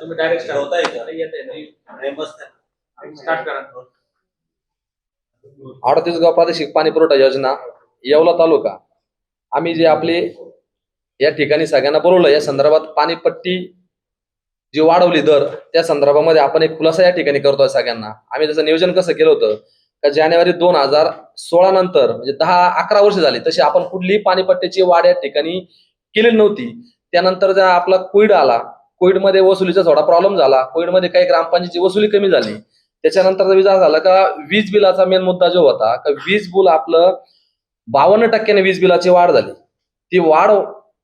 तुम्ही डायरेक्ट होताय का स्टार्ट करा. 38 गाव प्रादेशिक पाणी पुरवठा योजना येवला तालुका आम्ही जे आपले या ठिकाणी सगळ्यांना बोलवलं या संदर्भात पाणीपट्टी जी वाढवली दर त्या संदर्भामध्ये आपण एक खुलासा या ठिकाणी करतोय सगळ्यांना. आम्ही त्याचं नियोजन कसं केलं होतं का जानेवारी 2016 नंतर म्हणजे 10-11 वर्ष झाली तशी आपण कुठलीही पाणीपट्टीची वाढ या ठिकाणी केलेली नव्हती. त्यानंतर ज्या आपला कोविड आला, कोविडमध्ये वसुलीचा थोडा प्रॉब्लेम झाला, कोविडमध्ये काही ग्रामपंचायतीची वसुली कमी झाली. त्याच्यानंतर विचार झाला का वीज बिलाचा मेन मुद्दा जो होता का वीज बिल आपलं 52% वीज बिलाची वाढ झाली. ती वाढ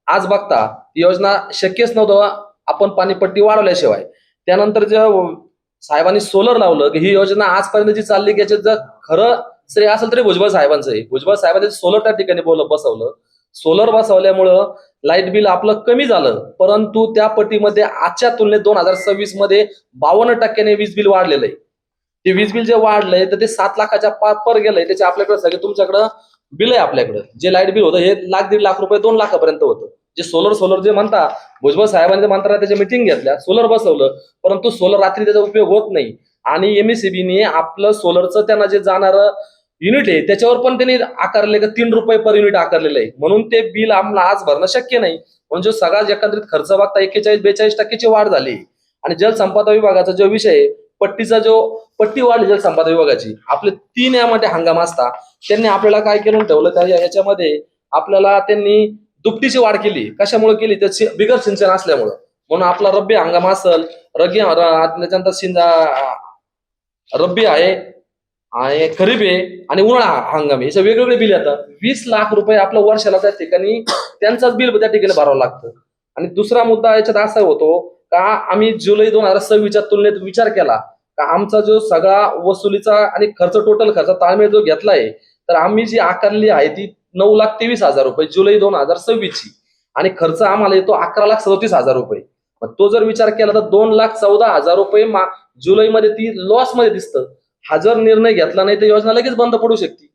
आज बघता ती योजना शक्यच नव्हतं आपण पाणीपट्टी वाढवल्याशिवाय. त्यानंतर जे साहेबांनी सोलर लावलं की ही योजना आजपर्यंत जी चालली की याच्यात जर खरं श्रेय असेल तरी भुजबळ साहेबांचं आहे. भुजबळ साहेबांनी सोलर त्या ठिकाणी बसवलं. सोलर बसवल्यामुळं लाईट बिल आपलं कमी झालं, परंतु त्या पट्टीमध्ये आजच्या तुलनेत 2026 मध्ये 52% वीज बिल वाढलेलं आहे. ते वीज बिल जे वाढलंय तर ते 7 लाखाच्या पर गेलंय. त्याचे आपल्याकडे सगळे तुमच्याकडं बिल आहे. आपल्याकडे जे लाईट बिल होतं हे 1-1.5 लाख रुपये 2 लाखापर्यंत होतं. जे सोलर जे म्हणता भुजबळ साहेबांनी मंत्रालयात त्याच्या मिटिंग घेतल्या, सोलर बसवलं, परंतु सोलर रात्री त्याचा उपयोग होत नाही. आणि एमएससीबीने आपलं सोलरचं त्यांना जे जाणारं युनिट आहे त्याच्यावर पण त्यांनी आकारले का 3 रुपये पर युनिट आकारलेलं आहे. म्हणून ते बिल आम्हाला आज भरणं शक्य नाही. म्हणजे सगळा एकंदरीत खर्च बघता 41-42% वाढ झाली. आणि जलसंपदा विभागाचा जो विषय पट्टीचा जो पट्टी वाढली जलसंपदा विभागाची आपले 3 यामध्ये हंगाम असता त्यांनी आपल्याला काय केलं ठेवलं त्या याच्यामध्ये आपल्याला त्यांनी दुपटीची वाढ केली. कशामुळे केली तर बिगर सिंचन असल्यामुळं. म्हणून आपला रब्बी हंगाम असेल त्याच्यानंतर रब्बी आहे आणि खरीप आहे आणि उन्हाळा हंगाम आहे, वेगवेगळे बिल येतात. 20 लाख रुपये आपलं वर्षाला त्या ठिकाणी त्यांचाच बिल त्या ठिकाणी भरावं लागतं. आणि दुसरा मुद्दा याच्यात असा होतो का आम्ही जुलै 2026च्या तुलनेत विचार केला का आमचा जो सगळा वसुलीचा आणि खर्च टोटल खर्च ताळमेळ जो घेतलाय तर आम्ही जी आकारली आहे ती 9,23,000 रुपये जुलै 2026ची आणि खर्च आम्हाला येतो 11,37,000 रुपये. मग तो जर विचार केला तर 2,14,000 रुपये जुलैमध्ये ती लॉस मध्ये दिसतं. हा जर निर्णय घेतला नाही तर योजना लगेच बंद पडू शकते.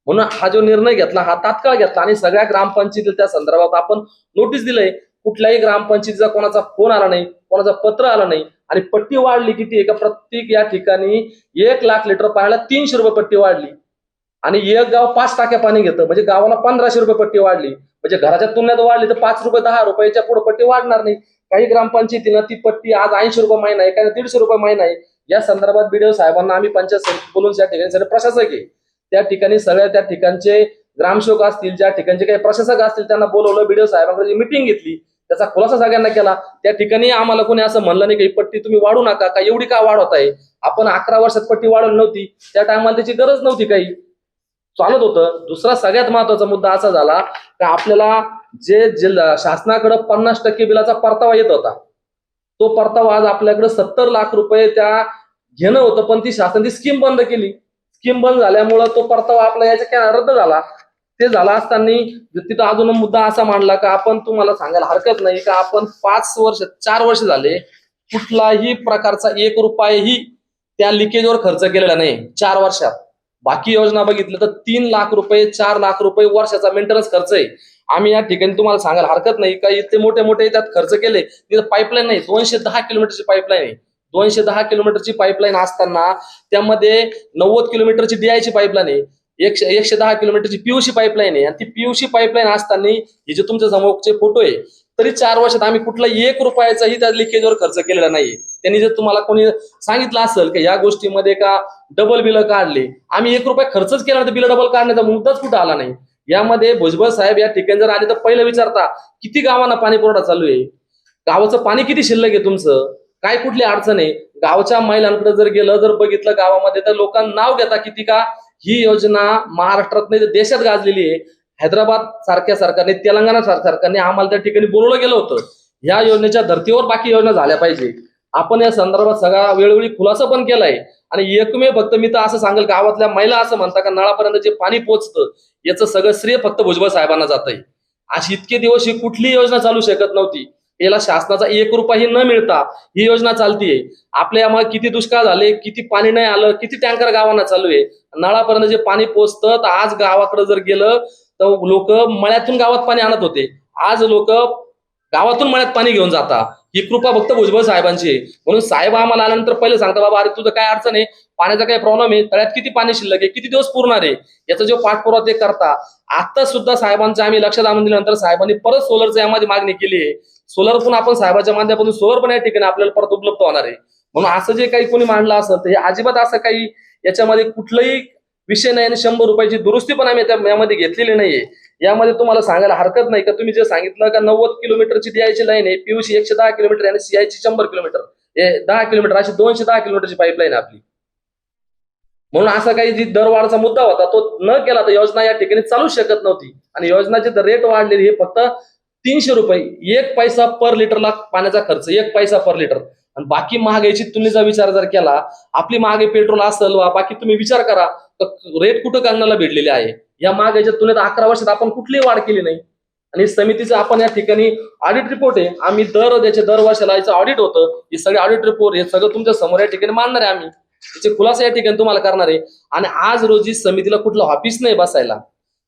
म्हणून हा जो निर्णय घेतला हा तात्काळ घेतला आणि सगळ्या ग्रामपंचायतीला त्या संदर्भात आपण नोटीस दिलंय. कुठल्याही ग्रामपंचायतीचा कोणाचा फोन आला नाही, कोणाचा पत्र आलं नाही. आणि पट्टी वाढली किती आहे का प्रत्येक या ठिकाणी 1 लाख लिटर पाण्याला 300 रुपये पट्टी वाढली. आणि एक गाव 5 टाक्या पाणी घेतं म्हणजे गावाला 1,500 रुपये पट्टी वाढली. म्हणजे घराच्या तुलनेत वाढली तर 5 रुपये 10 रुपयाच्या पुढे पट्टी वाढणार नाही. काही ग्रामपंचायतीनं ती पट्टी आज 80 रुपये महिना आहे, काही 150 रुपये महिना आहे. या संदर्भात बीडीओ साहेबांना आम्ही पंचायत समिती बोलून त्या ठिकाणी सगळे प्रशासक आहे त्या ठिकाणी सगळ्या त्या ठिकाणचे ग्रामसेवक असतील, ज्या ठिकाणचे काही प्रशासक असतील त्यांना बोलवलं. बीडीओ साहेबांकडे मिटिंग घेतली, त्याचा खुलासा सगळ्यांना केला. त्या ठिकाणी आम्हाला कोणी असं म्हणलं नाही की पट्टी तुम्ही वाढू नका का एवढी का वाढवत आहे. आपण 11 वर्षात पट्टी वाढवली नव्हती, त्या टायमाला त्याची गरज नव्हती, काही चालत होतं. दुसरा सगळ्यात महत्वाचा मुद्दा असा झाला की आपल्याला जे शासनाकडे 50% बिलाचा परतावा येत होता तो परतावा आज आपल्याकडे 70 लाख रुपये त्या घेणं होतं, पण ती शासनाची स्कीम बंद केली. स्कीम बंद झाल्यामुळं तो परतावा आपला याच्या रद्द झाला. ते झाला असताना तिथं अजून मुद्दा असा मांडला का आपण तुम्हाला सांगायला हरकत नाही का आपण 4 वर्ष झाले कुठलाही प्रकारचा 1 रुपयाही त्या लिकेजवर खर्च केलेला नाही 4 वर्षात. बाकी योजना बघितलं तर 3 लाख रुपये 4 लाख रुपये वर्षाचा मेंटेनन्स खर्च आहे. आम्ही या ठिकाणी तुम्हाला सांगायला हरकत नाही का इतके मोठे त्यात खर्च केले. तिथं पाईपलाईन नाही, 210 किलोमीटरची पाईपलाईन आहे. 210 किलोमीटरची पाईपलाईन असताना त्यामध्ये 90 किलोमीटरची डीआयची पाईपलाईन आहे, 110 किलोमीटरची पीयूसी पाईपलाईन आहे. आणि ती पीयूसी पाईपलाईन असताना हे जे तुमच्या समोरचे फोटो आहे तरी 4 वर्षात आम्ही कुठला 1 रुपयाचाही त्या लिकेजवर खर्च केलेला नाहीये. त्यांनी जर तुम्हाला कोणी सांगितलं असेल की या गोष्टीमध्ये का डबल बिल काढले, आम्ही 1 रुपया खर्चच केला तर बिल डबल काढण्याचा मुद्दाच कुठं आला नाही. यामध्ये भुजबळ साहेब या ठिकाणी जर आले तर पहिलं विचारता किती गावांना पाणी पुरवठा चालू आहे, गावाचं पाणी किती शिल्लक आहे, तुमचं काय कुठली अडचण आहे. गावच्या महिलांकडे जर गेलं जर बघितलं गावामध्ये तर लोकांना नाव घेता किती का ही योजना महाराष्ट्रात नाही तर देशात गाजलेली आहे. हैदराबाद सारख्या सरकारने, तेलंगणा सरकारने आम्हाला त्या ठिकाणी बोलवलं गेलं होतं. या योजनेच्या धर्तीवर बाकी योजना झाल्या पाहिजे. आपण या संदर्भात सगळा वेळोवेळी खुलासा पण केलाय. आणि एकमेव फक्त मी तर असं सांगेल गावातल्या महिला असं म्हणता का नळापर्यंत जे पाणी पोहोचतं याचं सगळं श्रेय फक्त भुजबळ साहेबांना जात आहे. अशी इतके दिवस ही कुठली योजना चालू शकत नव्हती. याला शासनाचा 1 रुपयाही न मिळता ही योजना चालतीये. आपल्या यामुळे किती दुष्काळ झाले, किती पाणी नाही आलं, किती टँकर गावांना चालू आहे. नळापर्यंत जे पाणी पोहोचतं तर आज गावाकडे जर गेलं तर लोक मळ्यातून गावात पाणी आणत होते, आज लोक गावातून मळ्यात पाणी घेऊन जातात. ही कृपा फक्त भुजबळ साहेबांची आहे. म्हणून साहेब आम्हाला आल्यानंतर पहिले सांगता, बाबा अरे तुझं काय अडचण आहे, पाण्याचा काय प्रॉब्लेम आहे, तळ्यात किती पाणी शिल्लक आहे, किती दिवस पुरणार आहे, याचा जो पाठपुरावा ते करता. आता सुद्धा साहेबांचं आम्ही लक्षात आणून दिल्यानंतर साहेबांनी परत सोलरचं यामध्ये मागणी केली आहे. सोलर पण आपण साहेबांच्या माध्यमातून सोलर पण या ठिकाणी आपल्याला परत उपलब्ध होणार आहे. म्हणून असं जे काही कोणी मांडलं असेल तर हे अजिबात असं काही याच्यामध्ये कुठलंही विषय नाही आणि 100 रुपयाची दुरुस्ती पण आम्ही यामध्ये घेतलेली नाहीये. यामध्ये तुम्हाला सांगायला हरकत नाही का तुम्ही जे सांगितलं का 90 किलोमीटरची DI ची लाईन आहे, पीयूसी 110 किलोमीटर आणि CI ची 100 किलोमीटर, हे 10 किलोमीटर अशी 210 किलोमीटरची पाईपलाईन आपली. म्हणून असा काही जी दरवाढचा मुद्दा होता तो न केला तर योजना या ठिकाणी चालू शकत नव्हती. आणि योजनाची रेट वाढलेली हे फक्त 300 रुपये, 1 पैसा पर लिटरला पाण्याचा खर्च, 1 पैसा पर लिटर. आणि बाकी महागाईची तुलनेचा विचार जर केला, आपली महागाई पेट्रोल असेल वा बाकी तुम्ही विचार करा तर रेट कुठं कांगण्याला भेटलेले आहे. या महागाईच्या तुलनेत 11 वर्षात आपण कुठलीही वाढ केली नाही. आणि समितीचं आपण या ठिकाणी ऑडिट रिपोर्ट आहे, आम्ही दर वर्षाला याचं ऑडिट होतं, हे सगळे ऑडिट रिपोर्ट हे सगळं तुमच्या समोर या ठिकाणी मांडणार आहे आम्ही, त्याचे खुलासा या ठिकाणी तुम्हाला करणार आहे. आणि आज रोजी समितीला कुठलं ऑफिस नाही बसायला,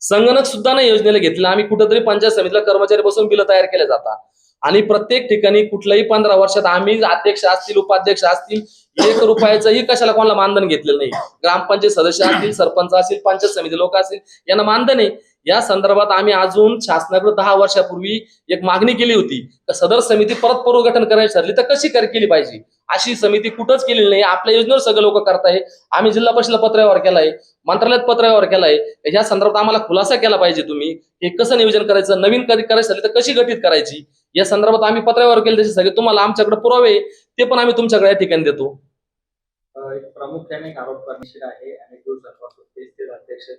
संगणक सुद्धा नाही योजनेला घेतलेला. आम्ही कुठेतरी पंचायत समितीला कर्मचारी बसून बिलं तयार केले जातात. आणि प्रत्येक ठिकाणी कुठल्याही 15 वर्षात आम्ही अध्यक्ष असतील, उपाध्यक्ष असतील, 1 रुपयाचंही कशाला कोणाला मानधन घेतलेलं नाही. ग्रामपंचायत सदस्य असतील, सरपंच असतील, पंचायत समिती लोक असतील, यांना मानधन आहे. या संदर्भात आम्ही अजून शासनाकडे 10 वर्षापूर्वी एक मागणी केली होती, तर सदर समिती परत पुनर्गठन करायची ठरली तर कशी केली पाहिजे. अशी समिती कुठंच केलेली नाही. आपल्या योजनेवर सगळे लोक करताय. आम्ही जिल्हा परिषदेला पत्रव्यवहार केलाय, मंत्रालयात पत्रव्यवहार केलाय. या संदर्भात आम्हाला खुलासा केला पाहिजे. तुम्ही हे कसं नियोजन करायचं, नवीन कधी करायचं झाली तर कशी गठीत करायची, या संदर्भात आम्ही पत्रव्यवहार केले. त्याचे सगळे तुम्हाला आमच्याकडे पुरावे ते पण आम्ही तुमच्याकडे या ठिकाणी देतो. एक प्रामुख्याने एक आरोप करण्यात आहे आणि तेच अध्यक्ष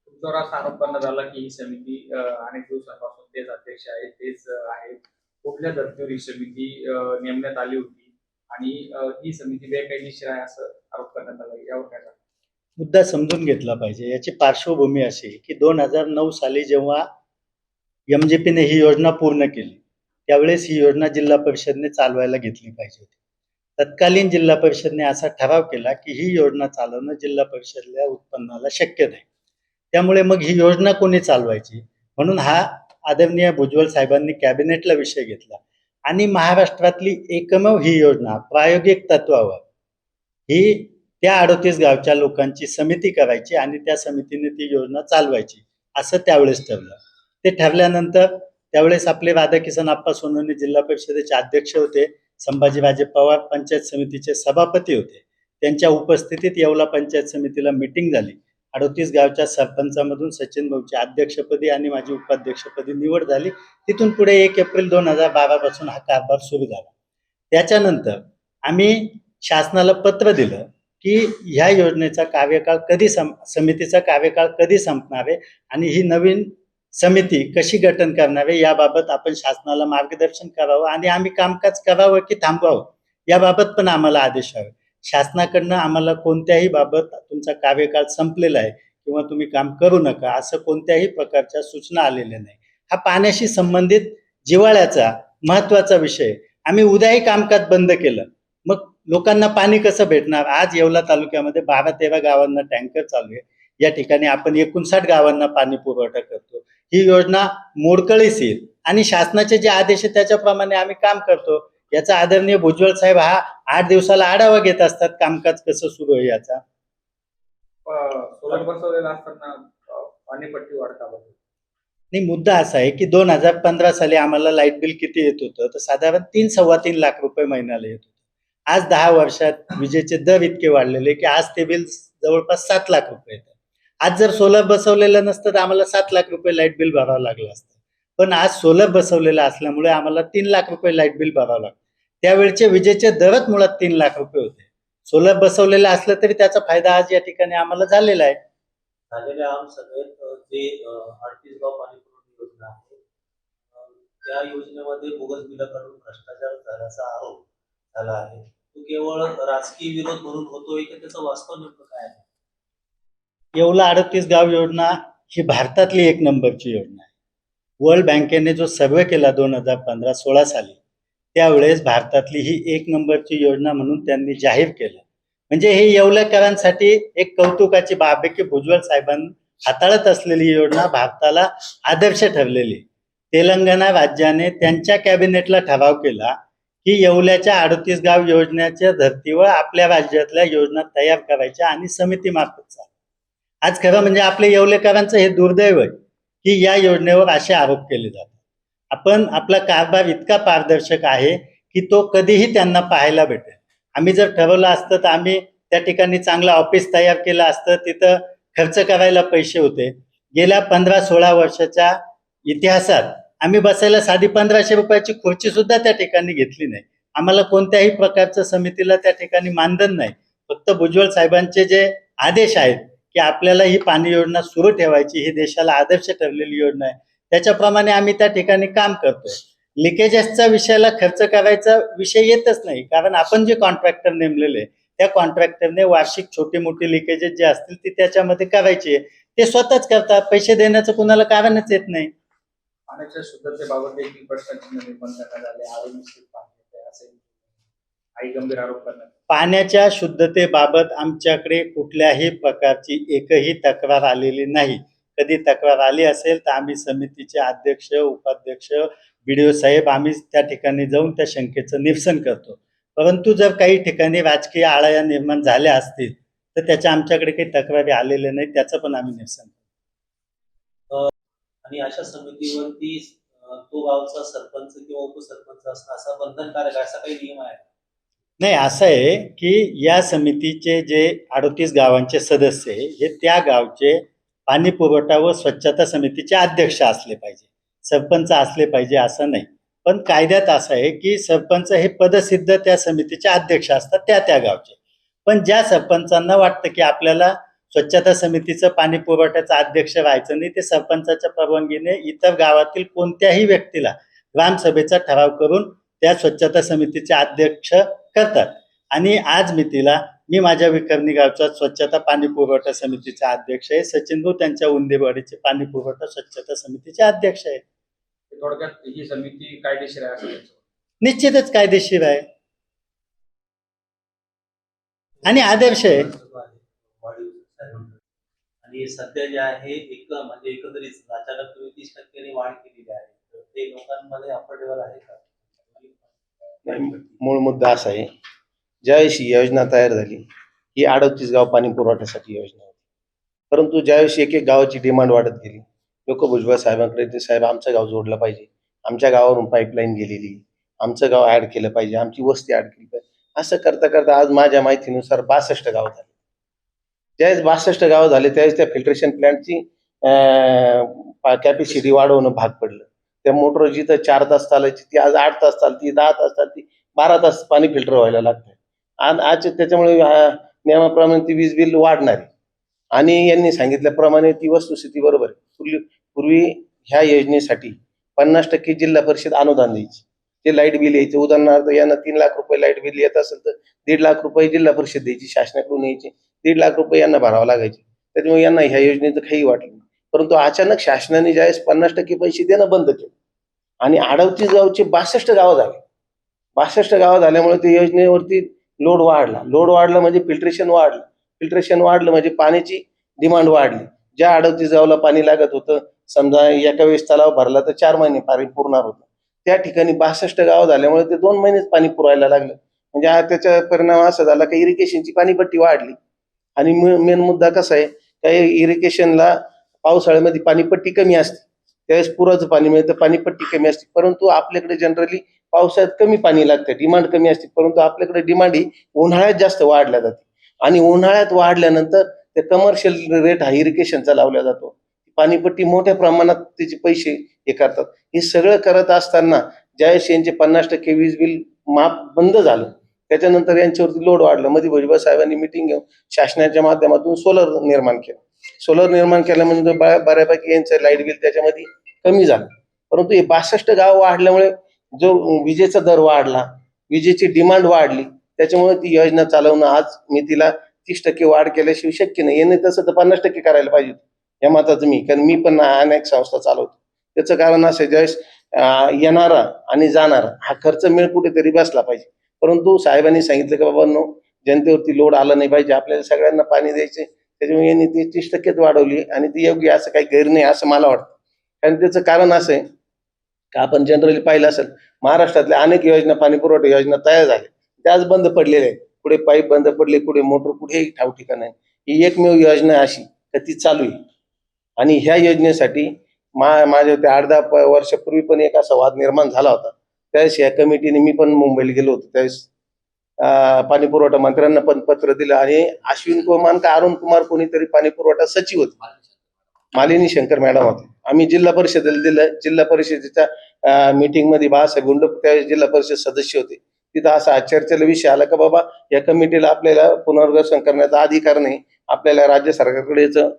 तुमच्यावर असा आरोप करण्यात आला की ही समिती अनेक दिवसांपासून तेच अध्यक्ष आहेत, तेच आहेत. कुठल्या धर्तीवर ही समिती नेमण्यात आली होती आणि ही समिती बेकायदेशीर आहे असं आरोप करण्यात आला, यावर काय सांगता? मुद्दा समजून घेतला पाहिजे. याची पार्श्वभूमी अशी की 2009 साली जेव्हा MGPने ही योजना पूर्ण केली त्यावेळेस ही योजना जिल्हा परिषदने चालवायला घेतली पाहिजे होती. तत्कालीन जिल्हा परिषदने असा ठराव केला की ही योजना चालवणं जिल्हा परिषदेच्या उत्पन्नाला शक्य नाही. त्यामुळे मग ही योजना कोणी चालवायची, म्हणून हा आदरणीय भुजबळ साहेबांनी कॅबिनेटला विषय घेतला आणि महाराष्ट्रातली एकमेव ही योजना प्रायोगिक तत्वावर ही त्या 38 गावच्या लोकांची समिती करायची आणि त्या समितीने ती योजना चालवायची असं त्यावेळेस ठरलं. ते ठरल्यानंतर त्यावेळेस आपले राधाकिसन आप्पा सोनवणे जिल्हा परिषदेचे अध्यक्ष होते, संभाजीराजे पवार पंचायत समितीचे सभापती होते. त्यांच्या उपस्थितीत येवला पंचायत समितीला मीटिंग झाली. 38 गावच्या सरपंचामधून सचिन भाऊची अध्यक्षपदी आणि माझी उपाध्यक्षपदी निवड झाली. तिथून पुढे 1 एप्रिल 2012 पासून हा कारभार सुरू झाला. त्याच्यानंतर आम्ही शासनाला पत्र दिलं की ह्या योजनेचा कार्यकाळ कधी समितीचा कार्यकाळ कधी संपणार आहे आणि ही नवीन समिती कशी गठन करणार आहे याबाबत आपण शासनाला मार्गदर्शन करावं आणि आम्ही कामकाज करावं की थांबवावं याबाबत पण आम्हाला आदेश हवे. शासनाकडनं आम्हाला कोणत्याही बाबत तुमचा कार्यकाळ संपलेला आहे किंवा तुम्ही काम करू नका असं कोणत्याही प्रकारच्या सूचना आलेल्या नाही. हा पाण्याशी संबंधित जिव्हाळ्याचा महत्वाचा विषय. आम्ही उद्याही कामकाज बंद केलं मग लोकांना पाणी कसं भेटणार. आज येवला तालुक्यामध्ये 12-13 गावांना टँकर चालू आहे. या ठिकाणी आपण 59 गावांना पाणी पुरवठा करतो. ही योजना मोडकळीस येईल आणि शासनाचे जे आदेश आहेत त्याच्याप्रमाणे आम्ही काम करतो. याचा आदरणीय भुजबळ साहेब हा 8 दिवसाला आढावा घेत असतात कामकाज कसं सुरू आहे याचा. सोलर बसवलेला असताना पाणीपट्टी वाढता नाही, मुद्दा असा आहे की 2015 साली आम्हाला लाईट बिल किती येत होतं तर साधारण 3-3.25 लाख रुपये महिन्याला येत होतं. आज 10 वर्षात विजेचे दर इतके वाढलेले की आज ते बिल जवळपास 7 लाख रुपये येतं. आज जर सोलर बसवलेलं नसतं तर आम्हाला 7 लाख रुपये लाईट बिल भरावं लागलं असतं. पण आज सोलर बसवलेलं असल्यामुळे आम्हाला 3 लाख रुपये लाईट बिल भरावं लागतं. त्यावेळचे विजेचे दरच मुळात 3 लाख रुपये होते. सोलर बसवलेलं असलं तरी त्याचा फायदा आज या ठिकाणी आम्हाला झालेला आहे. झालेल्या सगळ्यात जे 38 गाव पाणी पुरवठा योजना आहे त्या योजनेमध्ये बोगस बिलं काढून भ्रष्टाचार झाल्याचा आरोप झाला आहे. तो केवळ राजकीय विरोध म्हणून होतोय की त्याचं वास्तव नेमकं काय आहे? येवला 38 गाव योजना ही भारतातली 1 नंबरची योजना आहे. वर्ल्ड बँकेने जो सर्वे केला 2015-16 साली त्यावेळेस भारतातली ही 1 नंबरची योजना म्हणून त्यांनी जाहीर केलं. म्हणजे हे येवलेकरांसाठी एक कौतुकाची बाब आहे की भुजबळ साहेबांनी हाताळत असलेली योजना भारताला आदर्श ठरलेली. तेलंगणा राज्याने त्यांच्या कॅबिनेटला ठराव केला की येवल्याच्या 38 गाव योजनेच्या धर्तीवर आपल्या राज्यातल्या योजना तयार करायच्या आणि समितीमार्फत चालू. आज खरं म्हणजे आपल्या येवलेकरांचं हे दुर्दैव आहे की या योजनेवर असे आरोप केले जातात. आपला कारभार इतका पारदर्शक आहे की तो कधीही त्यांना पाहायला भेटेल. आम्ही जर ठरवलं असतं तर आम्ही त्या ठिकाणी चांगलं ऑफिस तयार केलं असतं, तिथं खर्च करायला पैसे होते. गेल्या 15-16 वर्षाच्या इतिहासात आम्ही बसायला साधी 1500 रुपयाची खुर्ची सुद्धा त्या ठिकाणी घेतली नाही. आम्हाला कोणत्याही प्रकारचं समितीला त्या ठिकाणी मानधन नाही. फक्त भुजबळ साहेबांचे जे आदेश आहेत की आपल्याला ही पाणी योजना सुरू ठेवायची, ही देशाला आदर्श ठरलेली योजना आहे, त्याच्याप्रमाणे आम्ही त्या ठिकाणी काम करतोय. लिकेजेसच्या विषयाला खर्च करायचा विषय येतच नाही, कारण आपण जे कॉन्ट्रॅक्टर नेमलेले त्या कॉन्ट्रॅक्टरने वार्षिक छोटे मोठे लिकेजेस जे असतील ते त्याच्यामध्ये करायचे, ते स्वतःच करतात. पैसे देण्याचं कुणाला कारणच येत नाही. पाण्याच्या शुद्धतेबाबत देखील प्रश्नचिन्ह निर्माण करण्यात आले. हळू मिश्रित पाणी येते असे काही गंभीर आरोप करण्यात आले. पाण्याच्या शुद्धतेबाबत आमच्याकडे कुठल्याही प्रकारची एकही तक्रार आलेली नाही. कधी तक्रार आली असेल तर आम्ही समितीचे अध्यक्ष, उपाध्यक्ष, BDO साहेब आम्ही त्या ठिकाणी जाऊन त्या शंकेचं निरसन करतो. परंतु जर काही ठिकाणी राजकीय आळया निर्माण झाल्या असतील तर त्याच्या आमच्याकडे काही तक्रारी आलेल्या नाही, त्याचं पण आम्ही निरसन करतो. आणि अशा समितीवरती तो गावचा सरपंच किंवा उपसरपंच असणं असा बंधनकारक असा काही नियम आहे? नाही, असं आहे की या समितीचे जे 38 गावांचे सदस्य आहे हे त्या गावचे पाणी पुरवठा व स्वच्छता समितीचे अध्यक्ष असले पाहिजे, सरपंच असले पाहिजे असं नाही. पण कायद्यात असं आहे की सरपंच हे पदसिद्ध त्या समितीचे अध्यक्ष असतात त्या गावचे. पण ज्या सरपंचांना वाटतं की आपल्याला स्वच्छता समितीचं पाणी पुरवठ्याचं अध्यक्ष व्हायचं नाही, ते सरपंचाच्या परवानगीने इतर गावातील कोणत्याही व्यक्तीला ग्रामसभेचा ठराव करून त्या स्वच्छता समितीचे अध्यक्ष करतात. आणि आज मी माझ्या विखर्णी गावचा स्वच्छता पाणी पुरवठा समितीचा अध्यक्ष आहे. सचिन भाऊ त्यांच्या उंदेवाडीचे पाणी पुरवठा स्वच्छता समितीचे अध्यक्ष आहे. थोडक्यात ही समिती कायदेशीर आहे असं त्याचं. निश्चितच कायदेशीर आहे आणि आदर्श आहे. आणि सध्या जे आहे म्हणजे एकंदरीत अचानक तुम्ही 30% वाढ केलेली आहे, तर ते लोकांमध्ये अफोर्डेबल आहे का? मूळ मुद्दा असा आहे, ज्यावेळेस ही योजना तयार झाली ही 38 गाव पाणी पुरवठ्यासाठी योजना होती. परंतु ज्यावेळेस एक गावाची डिमांड वाढत गेली, लोक भुजबळ साहेबांकडे ते साहेब आमचं गाव जोडलं पाहिजे, आमच्या गावावरून पाईपलाईन गेलेली, आमचं गाव ऍड केलं पाहिजे, आमची वस्ती ऍड केली पाहिजे, असं करता करता आज माझ्या माहितीनुसार 62 गाव झाले. ज्यावेळेस 62 गाव झाले त्यावेळेस त्या फिल्ट्रेशन प्लॅन्टची कॅपॅसिटी वाढवणं भाग पडलं. त्या मोटर जिथं 4 तास चालायची ती आज 8 तास चालती, 10 तास चालती, 12 तास पाणी फिल्टर व्हायला लागतं. आणि आज त्याच्यामुळे नियमाप्रमाणे ती वीज बिल वाढणार आहे. आणि यांनी सांगितल्याप्रमाणे ती वस्तुस्थिती बरोबर आहे. पूर्वी ह्या योजनेसाठी 50% जिल्हा परिषद अनुदान द्यायची, ते लाईट बिल यायचं. उदाहरणार्थ यांना 3 लाख रुपये लाईट बिल येत असेल तर 1.5 लाख रुपये जिल्हा परिषद द्यायची, शासनाकडून यायची, 1.5 लाख रुपये यांना भरावं लागायचे. त्याच्यामुळे यांना ह्या योजनेचं काही वाटलं नाही. परंतु अचानक शासनाने ज्यावेळेस 50% पैसे देणं बंद केलं आणि 38 गावचे 62 गावं झाले. 62 गावं झाल्यामुळे ते योजनेवरती लोड वाढला म्हणजे फिल्ट्रेशन वाढलं म्हणजे पाण्याची डिमांड वाढली. ज्या 38 गावाला पाणी लागत होतं, समजा एका वेळेस तलाव भरला तर 4 महिने पाणी पुरणार होतं, त्या ठिकाणी 62 गावं झाल्यामुळे ते 2 महिनेच पाणी पुरायला लागलं. म्हणजे त्याचा परिणाम असा झाला की इरिगेशनची पाणीपट्टी वाढली. आणि मेन मुद्दा कसा आहे, काही इरिगेशनला पावसाळ्यामध्ये पाणीपट्टी कमी असते, त्यावेळेस पुराचं पाणी मिळतं, पाणीपट्टी कमी असते. परंतु आपल्याकडे जनरली पावसाळ्यात कमी पाणी लागतं, डिमांड कमी असते. परंतु आपल्याकडे डिमांड ही उन्हाळ्यात जास्त वाढल्या जाते आणि उन्हाळ्यात वाढल्यानंतर ते कमर्शियल रेट हा इरिगेशनचा लावला जातो. पाणीपट्टी मोठ्या प्रमाणात त्याचे पैसे हे करतात. हे सगळं करत असताना ज्यावेळेस यांचे 50% वीज बिल माफ बंद झालं, त्याच्यानंतर यांच्यावरती लोड वाढलं. मध्ये भुजबळ साहेबांनी मिटिंग घेऊन शासनाच्या माध्यमातून सोलर निर्माण केल्यानंतर बऱ्यापैकी यांचं लाईट बिल त्याच्यामध्ये कमी झालं. परंतु हे 62 गाव वाढल्यामुळे जो विजेचा दर वाढला, विजेची डिमांड वाढली, त्याच्यामुळे ती योजना चालवणं आज मी तिला 30% वाढ केल्याशिवाय शक्य नाही. याने तसं तर 50% करायला पाहिजे या मताचं मी, कारण मी पण अनेक संस्था चालवतो. त्याचं कारण असं ज्यावेळेस येणारा आणि जाणारा हा खर्च मिळ कुठेतरी बसला पाहिजे. परंतु साहेबांनी सांगितलं की बाबांनो, जनतेवरती लोड आला नाही पाहिजे, आपल्याला सगळ्यांना पाणी द्यायचे, त्याच्यामुळे यांनी ती 30% वाढवली आणि ती योग्य, असं काही गैर नाही असं मला वाटतं. कारण त्याचं कारण असं आहे का आपण जनरली पाहिलं असेल महाराष्ट्रातल्या अनेक योजना पाणी पुरवठा योजना तयार झाल्या त्याच बंद पडलेल्या आहेत. कुठे पाईप बंद पडले, कुठे मोटर, कुठेही ठाव ठिकाण नाही. ही एकमेव योजना अशी तर ती चालू आहे. आणि ह्या योजनेसाठी माझ्या ते 8-10 वर्षापूर्वी पण एक असा वाद निर्माण झाला होता. त्यावेळेस या कमिटीने मी पण मुंबईला गेलो होतो. त्यावेळेस पाणी पुरवठा मंत्र्यांना पण पत्र दिलं आणि अश्विन कुमार का अरुण कुमार कोणीतरी पाणी पुरवठा सचिव होते, मालिनी शंकर मॅडम होते. आम्ही जिल्हा परिषदेला दिलं. जिल्हा परिषदेच्या मीटिंग मध्ये बाळासाहेब गुंड त्यावेळेस जिल्हा परिषद सदस्य होते. तिथं असा चर्चेला विषय आला का बाबा या कमिटीला आपल्याला पुनर्वसन करण्याचा अधिकार नाही, आपल्याला राज्य सरकारकडे याचं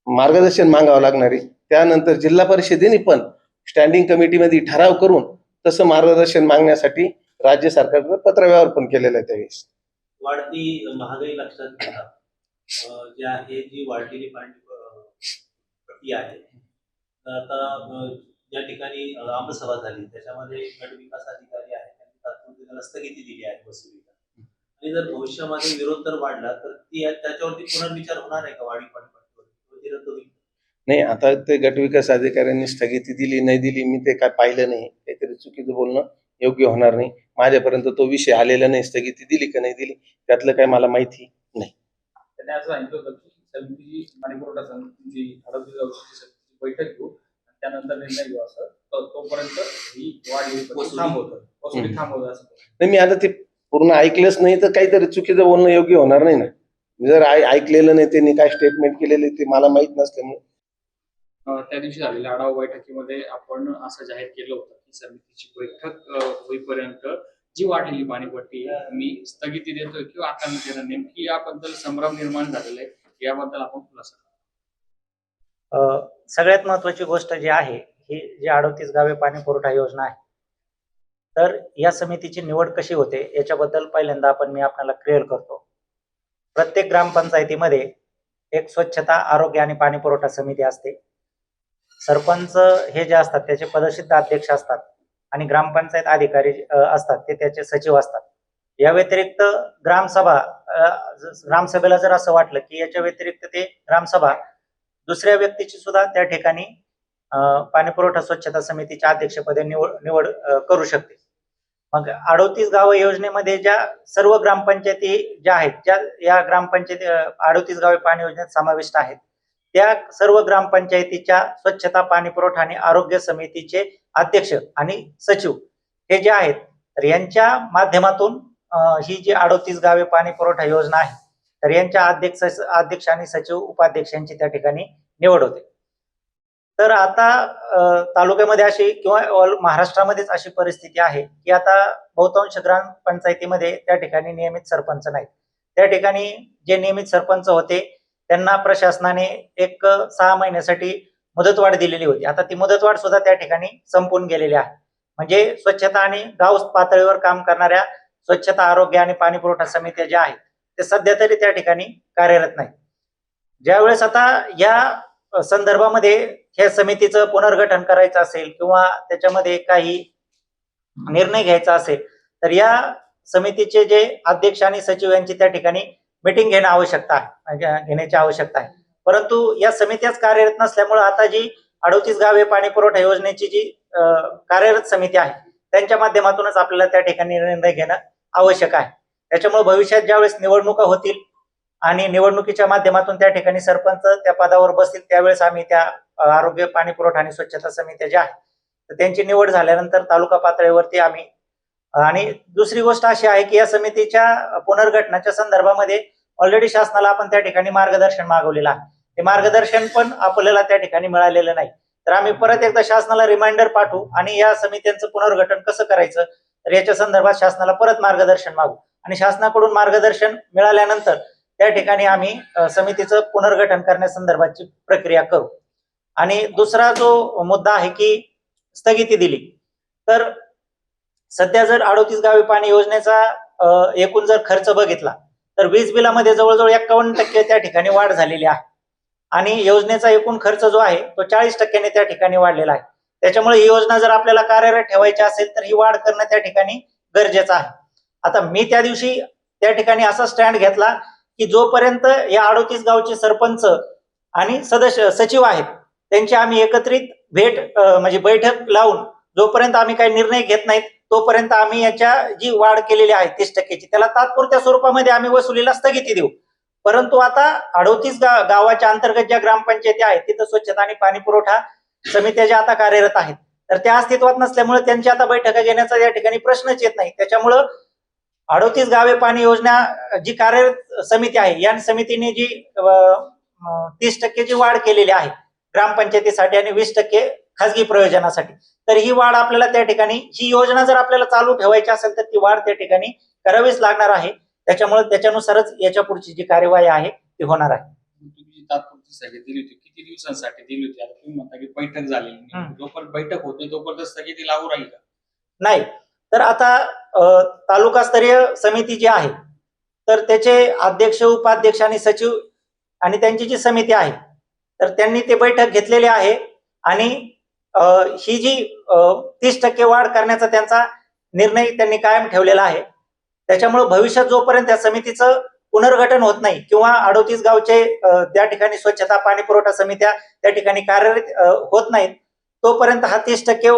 मार्गदर्शन मागावं लागणार आहे. त्यानंतर जिल्हा परिषदेने पण स्टँडिंग कमिटीमध्ये ठराव करून तसं मार्गदर्शन मागण्यासाठी राज्य सरकारकडे पत्रव्यवहार पण केलेला आहे. त्यावेळेस वाढती महागाई लक्षात घेता जे आहे जी वाढलेली पाणी आहे तर आता ज्या ठिकाणी आमसभा झाली त्याच्यामध्ये गट विकास अधिकारी आहेत त्यांनी तात्पुरती त्याला स्थगिती दिली आहे वसुलीला. आणि जर भविष्यामध्ये विरोध जर वाढला तर त्याच्यावरती पुनर्विचार होणार आहे का वाढी पाणीपट्टीवरती रद्द होईल? नाही, आता ते गट विकास अधिकाऱ्यांनी स्थगिती दिली नाही दिली मी ते काय पाहिलं नाही. काहीतरी चुकीचं बोलणं योग्य होणार नाही. माझ्यापर्यंत तो विषय आलेला नाही. स्थगिती दिली का नाही दिली त्यातलं काय मला माहिती नाही. त्यांनी असं सांगितलं होतं की समितीची पाणी पुरवठा समितीची समितीची बैठक घेऊ आणि त्यानंतर निर्णय घेऊ असं. तोपर्यंत ही वाढ थांबवतं असं. नाही, मी आता ते पूर्ण ऐकलंच नाही तर काहीतरी चुकीचं बोलणं योग्य होणार नाही ना. जर ऐकलेलं नाही त्यांनी काय स्टेटमेंट केलेले ते मला माहित नसल्यामुळे. त्या दिवशी झालेल्या आढावा बैठकीमध्ये आपण असं जाहीर केलं होतं की समितीची बैठक होईपर्यंत जी वाढलेली पाणीपट्टी मी स्थगिती देतोय किंवा आता मी देणार, नेमकी याबद्दल संभ्रम निर्माण झालेला आहे. याबद्दल आपण खुलासा सगळ्यात महत्वाची गोष्ट जी आहे ही जी 38 गावे पाणी पुरवठा योजना आहे तर या समितीची निवड कशी होते याच्याबद्दल पहिल्यांदा मी आपल्याला क्लिअर करतो. प्रत्येक ग्रामपंचायतीमध्ये एक स्वच्छता, आरोग्य आणि पाणी पुरवठा समिती असते. सरपंच हे जे असतात त्याचे पदसिद्ध अध्यक्ष असतात आणि ग्रामपंचायत अधिकारी असतात ते त्याचे सचिव असतात. या व्यतिरिक्त ग्रामसभेला जर असं वाटलं की याच्या व्यतिरिक्त ते ग्रामसभा दुसऱ्या व्यक्तीची सुद्धा त्या ठिकाणी पाणी पुरवठा स्वच्छता समितीच्या अध्यक्षपदी निवड करू शकते. मग 38 गाव योजनेमध्ये ज्या सर्व ग्रामपंचायती ज्या आहेत ज्या या ग्रामपंचायती 38 गावे पाणी योजनेत समाविष्ट आहेत त्या सर्व ग्रामपंचायतीच्या स्वच्छता, पाणी पुरवठा आणि आरोग्य समितीचे अध्यक्ष आणि सचिव हे जे आहेत तर यांच्या माध्यमातून ही जी 38 गावे पाणी पुरवठा योजना आहे तर यांच्या अध्यक्ष आणि सचिव, उपाध्यक्ष यांची त्या ठिकाणी निवड होते. तर आता तालुक्यामध्ये अशी किंवा ऑल महाराष्ट्रामध्येच अशी परिस्थिती आहे की आता बहुतांश ग्रामपंचायतीमध्ये त्या ठिकाणी नियमित सरपंच नाहीत. त्या ठिकाणी जे नियमित सरपंच होते त्यांना प्रशासनाने एक 6 महिन्यासाठी मुदतवाढ दिलेली होती. आता ती मुदतवाढ सुद्धा त्या ठिकाणी संपून गेलेली आहे. म्हणजे स्वच्छता आणि गाव पातळीवर काम करणाऱ्या स्वच्छता, आरोग्य आणि पाणी पुरवठा समित्या ज्या आहेत ते सध्या तरी त्या ठिकाणी कार्यरत नाही. ज्यावेळेस आता या संदर्भामध्ये ह्या समितीचं पुनर्गठन करायचं असेल किंवा त्याच्यामध्ये काही निर्णय घ्यायचा असेल तर या समितीचे जे अध्यक्ष आणि सचिव यांची त्या ठिकाणी मीटिंग घेण्याची आवश्यकता आहे. परंतु या समित्याच कार्यरत नसल्यामुळे आता जी 38 गावे पाणी पुरवठा योजनेची जी कार्यरत समिती आहे त्यांच्या माध्यमातूनच आपल्याला त्या ठिकाणी निर्णय घेणं आवश्यक आहे. त्याच्यामुळे भविष्यात ज्यावेळेस निवडणुका होतील आणि निवडणुकीच्या माध्यमातून त्या ठिकाणी सरपंच त्या पदावर बसतील त्यावेळेस आम्ही त्या आरोग्य, पाणी पुरवठा आणि स्वच्छता समित्या ज्या आहेत तर त्यांची निवड झाल्यानंतर तालुका पातळीवरती आम्ही. आणि दुसरी गोष्ट अशी आहे की या समितीच्या पुनर्गठनाच्या संदर्भामध्ये ऑलरेडी शासनाला आपण त्या ठिकाणी मार्गदर्शन मागवलेलं आहे. ते मार्गदर्शन पण आपल्याला त्या ठिकाणी मिळालेलं नाही. तर आम्ही परत एकदा शासनाला रिमाइंडर पाठवू आणि या समित्यांचं पुनर्गठन कसं करायचं तर याच्या संदर्भात शासनाला परत मार्गदर्शन मागू आणि शासनाकडून मार्गदर्शन मिळाल्यानंतर त्या ठिकाणी आम्ही समितीचं पुनर्गठन करण्यासंदर्भातची प्रक्रिया करू. आणि दुसरा जो मुद्दा आहे की स्थगिती दिली तर सध्या जर 38 गावे पाणी योजनेचा एकूण जर खर्च बघितला तर वीज बिलामध्ये जवळजवळ 51% त्या ठिकाणी वाढ झालेली आहे आणि योजनेचा एकूण खर्च जो आहे तो 40% त्या ठिकाणी वाढलेला आहे. त्याच्यामुळे ही योजना जर आपल्याला कार्यरत ठेवायची असेल तर ही वाढ करणं त्या ठिकाणी गरजेचं आहे. आता मी त्या दिवशी त्या ठिकाणी असा स्टँड घेतला की जोपर्यंत या 38 गावचे सरपंच आणि सचिव आहेत त्यांची आम्ही एकत्रित म्हणजे बैठक लावून जोपर्यंत आम्ही काही निर्णय घेत नाहीत तोपर्यंत आम्ही याच्या जी वाढ केलेली आहे 30%ची त्याला तात्पुरत्या स्वरूपामध्ये आम्ही वसुलीला स्थगिती देऊ. परंतु आता 38 गावाच्या अंतर्गत ज्या ग्रामपंचायती आहेत तिथं स्वच्छता आणि पाणी पुरवठा समित्या ज्या आता कार्यरत आहेत तर त्या अस्तित्वात नसल्यामुळे त्यांची आता बैठका घेण्याचा या ठिकाणी प्रश्नच येत नाही. त्याच्यामुळं 38 गावे पाणी योजना जी कार्यरत समिती आहे या समितीने जी 30%ची वाढ केलेली आहे ग्रामपंचायतीसाठी आणि 20% खासगी प्रयोजनासाठी, तर ही वाढ आपल्याला त्या ठिकाणी ही योजना जर आपल्याला चालू ठेवायची असेल तर ती वाढ त्या ठिकाणी करावीच लागणार आहे. त्याच्यामुळे त्याच्यानुसारच याच्या पुढची जी कार्यवाही आहे ती होणार आहे. तुम्ही जी तात्पुरती स्थगिती दिली होती किती दिवसांसाठी दिली होती? आता तुम्ही म्हणता की बैठक झालेली नाही. जोपर्यंत बैठक होत नाही तोपर्यंत स्थगिती लागू राहील का? नाही, तर आता तालुकास्तरीय समिती जी आहे तर त्याचे अध्यक्ष उपाध्यक्ष आणि सचिव आणि त्यांची जी समिती आहे तर त्यांनी ते बैठक घेतलेली आहे आणि ही जी 30% वाढ करण्याचा त्यांचा निर्णय त्यांनी कायम ठेवलेला आहे. त्याच्यामुळे भविष्यात जोपर्यंत त्या समितीचं पुनर्गठन होत नाही किंवा 38 गावचे त्या ठिकाणी स्वच्छता पाणी पुरवठा समित्या त्या ठिकाणी कार्यरत होत नाहीत तोपर्यंत हा 30%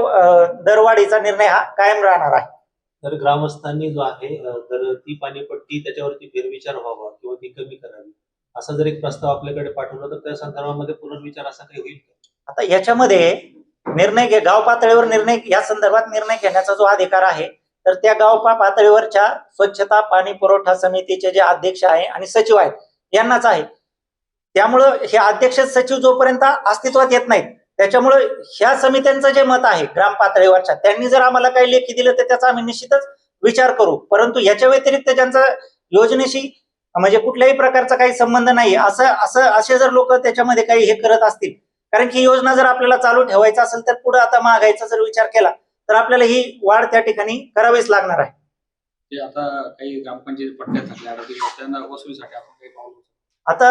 दरवाढीचा निर्णय हा कायम राहणार आहे. तर ग्रामस्थांनी जो आहे तर ती पाणीपट्टी त्याच्यावरती फेरविचार व्हावा किंवा ती कमी करावी असा जर एक प्रस्ताव आपल्याकडे पाठवला तर त्या संदर्भामध्ये पुनर्विचार असा काही होईल का? आता याच्यामध्ये निर्णय गाव पातळीवर निर्णय या संदर्भात निर्णय घेण्याचा जो अधिकार आहे तर त्या गाव पातळीवरच्या स्वच्छता पाणी पुरवठा समितीचे जे अध्यक्ष आहे आणि सचिव आहेत यांनाच आहे. त्यामुळं हे अध्यक्ष सचिव जोपर्यंत अस्तित्वात येत नाहीत त्याच्यामुळे ह्या समित्यांचं जे मत आहे ग्राम पातळीवरच्या त्यांनी जर आम्हाला काही लेखी दिलं तर त्याचा आम्ही निश्चितच विचार करू. परंतु याच्या व्यतिरिक्त ज्यांचा योजनेशी म्हणजे कुठल्याही प्रकारचा काही संबंध नाही असे जर लोक त्याच्यामध्ये काही हे करत असतील, कारण की योजना जर आपल्याला चालू ठेवायचा असेल तर पुढे आता महागाईचा जर विचार केला तर आपल्याला ही वाढ त्या ठिकाणी करावीच लागणार आहे. जे आता काही ग्रामपंचायत पट्ट्यात झाल्या त्यांना वसुलीसाठी आपण काही पाऊल आता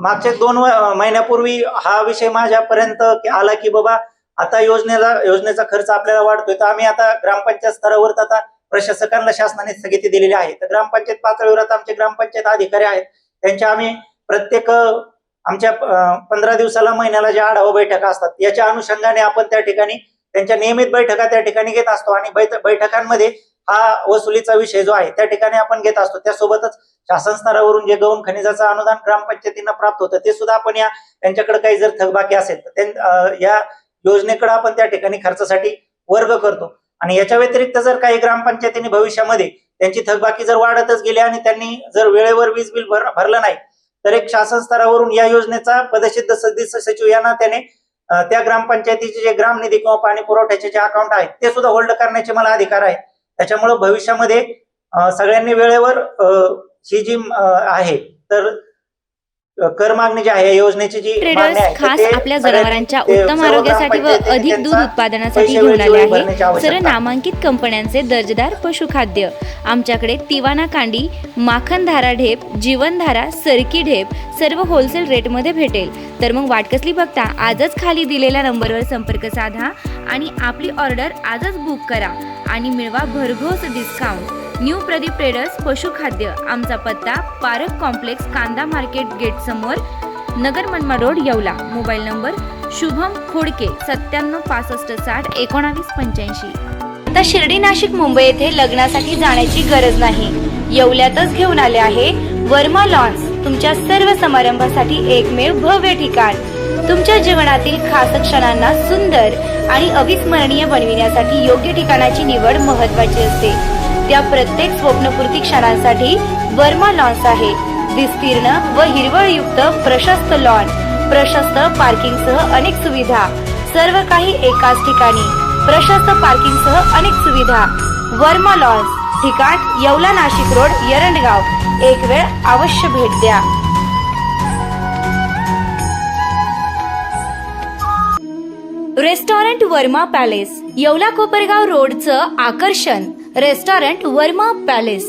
मागच्या 2 महिन्यापूर्वी हा विषय माझ्यापर्यंत आला की बाबा आता योजनेचा खर्च आपल्याला वाढतोय तर आम्ही आता ग्रामपंचायत स्तरावर आता प्रशासकांना शासनाने स्थगिती दिलेली आहे. तर ग्रामपंचायत पातळीवर आता आमचे ग्रामपंचायत अधिकारी आहेत त्यांच्या आम्ही प्रत्येक आमच्या 15 दिवसाला महिन्याला ज्या आढावा बैठका असतात याच्या अनुषंगाने आपण त्या ठिकाणी त्यांच्या नियमित बैठका त्या ठिकाणी घेत असतो आणि बैठकांमध्ये हा वसुलीचा विषय जो आहे त्या ठिकाणी आपण घेत असतो. त्यासोबतच शासन स्तरावरून जे गौण खनिजाचं अनुदान ग्रामपंचायतींना प्राप्त होतं ते सुद्धा आपण त्यांच्याकडे काही जर थकबाकी असेल तर या योजनेकडे आपण त्या ठिकाणी खर्चासाठी वर्ग करतो. आणि याच्या व्यतिरिक्त जर काही ग्रामपंचायतींनी भविष्यामध्ये त्यांची थकबाकी जर वाढतच गेली आणि त्यांनी जर वेळेवर वीज बिल भरलं नाही तर एक शासन स्तरावरून या योजनेचा पदसिद्ध सदस्य सचिव यांना त्याने त्या ग्रामपंचायतीचे जे ग्रामनिधी किंवा पाणी पुरवठ्याचे जे अकाउंट आहेत ते सुद्धा होल्ड करण्याचे मला अधिकार आहे. त्याच्यामुळे भविष्यामध्ये सगळ्यांनी वेळेवर ही जी आहे तर कर मागणी जी आहे योजनेची जी ट्रेडर्स खास आपल्या जनावरांच्या उत्तम आरोग्यासाठी व अधिक दूध उत्पादनासाठी घेऊन आले आहे सर्व नामांकित कंपन्यांचे दर्जेदार पशुखाद्य. आमच्याकडे तिवाना कांडी, माखनधारा ढेप, जीवनधारा, सरकी ढेप सर्व होलसेल रेटमध्ये भेटेल. तर मग वाट कसली बघता, आजच खाली दिलेल्या नंबरवर संपर्क साधा आणि आपली ऑर्डर आजच बुक करा आणि मिळवा भरघोस डिस्काउंट. न्यू प्रदीप ट्रेडर्स पशुखाद्य. आमचा पत्ता पारक कॉम्प्लेक्स कांदा मार्केट गेट समोर, Nagar Manmad road, Yeola. Mobile number Shubham Khodke 97 65 60 19 85. आता शिर्डी नाशिक मुंबई येथे लग्नासाठी जाण्याची गरज नाही. येवल्यातच घेऊन आले आहे वर्मा लॉन्स. तुमच्या सर्व समारंभासाठी एकमेव भव्य ठिकाण. तुमच्या जीवनातील खास क्षणांना सुंदर आणि अविस्मरणीय बनविण्यासाठी योग्य ठिकाणाची निवड महत्त्वाची असते. त्या प्रत्येक स्वप्नपूर्ती क्षणांसाठी वर्मा लॉन्स आहे. विस्तीर्ण व हिरवळयुक्त प्रशस्त लॉन, प्रशस्त पार्किंगसह अनेक सुविधा, सर्व काही एकाच ठिकाणी. प्रशस्त पार्किंगसह अनेक सुविधा. वर्मा लॉन्स, ठिकाण येवला नाशिक रोड, एरंडगाव. एक वेळ अवश्य भेट द्या. रेस्टॉरंट वर्मा पॅलेस, येवला कोपरगाव रोडचं आकर्षण. Restaurant Verma palace.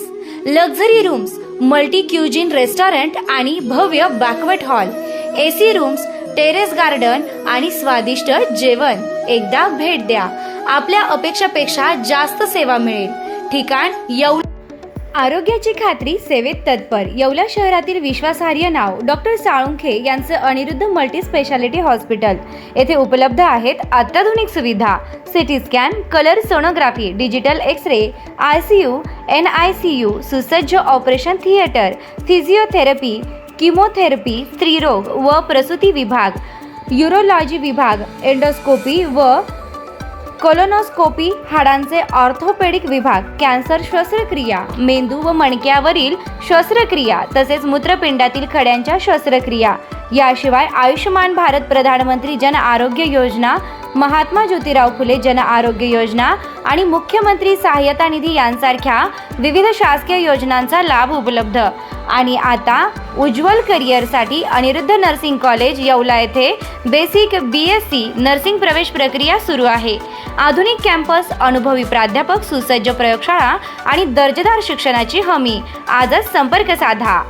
Luxury rooms, multi cuisine restaurant आणि भव्य banquet hall, AC rooms, terrace garden आणि स्वादिष्ट जेवण. एकदा भेट द्या. आपल्या अपेक्षापेक्षा जास्त सेवा मिळेल. ठिकाण येवला. आरोग्याची खात्री सेवेत तत्पर येवला शहरातील विश्वासार्ह नाव डॉक्टर साळुंखे यांचं अनिरुद्ध मल्टी स्पेशालिटी हॉस्पिटल येथे उपलब्ध आहेत अत्याधुनिक सुविधा CT scan, colour sonography, digital x ray, ICU, NICU, सुसज्ज ऑपरेशन थिएटर, फिजिओथेरपी, किमोथेरपी, स्त्रीरोग व प्रसूती विभाग, यूरोलॉजी विभाग, एंडोस्कोपी व कोलोनोस्कोपी, हाडांचे ऑर्थोपेडिक विभाग, कॅन्सर शस्त्रक्रिया, मेंदू व मणक्यावरील शस्त्रक्रिया तसेच मूत्रपिंडातील खड्यांच्या शस्त्रक्रिया, याशिवाय आयुष्यमान भारत प्रधानमंत्री जन आरोग्य योजना, महात्मा ज्योतिराव फुले जन आरोग्य योजना आणि मुख्यमंत्री सहाय्यता निधी यांसारख्या विविध शासकीय योजनांचा लाभ उपलब्ध. आणि आता उज्ज्वल करिअरसाठी अनिरुद्ध नर्सिंग कॉलेज येवला येथे बेसिक BSc नर्सिंग प्रवेश प्रक्रिया सुरू आहे. आधुनिक कॅम्पस, अनुभवी प्राध्यापक, सुसज्ज प्रयोगशाळा आणि दर्जेदार शिक्षणाची हमी. आजच संपर्क साधा.